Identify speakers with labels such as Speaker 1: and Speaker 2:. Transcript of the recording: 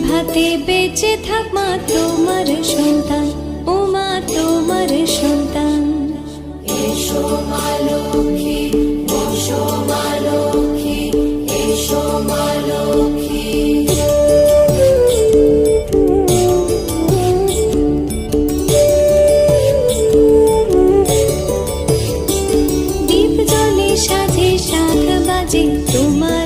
Speaker 1: ভাতে বেঁচে থাক মা তোমার সন্তান, ও মা তোমার সন্তান।
Speaker 2: এসো মা লক্ষ্মী, বসো মা লক্ষ্মী, এসো মা লক্ষ্মী।
Speaker 1: দীপ জ্বলে সাথে শাখ বাজে তোমার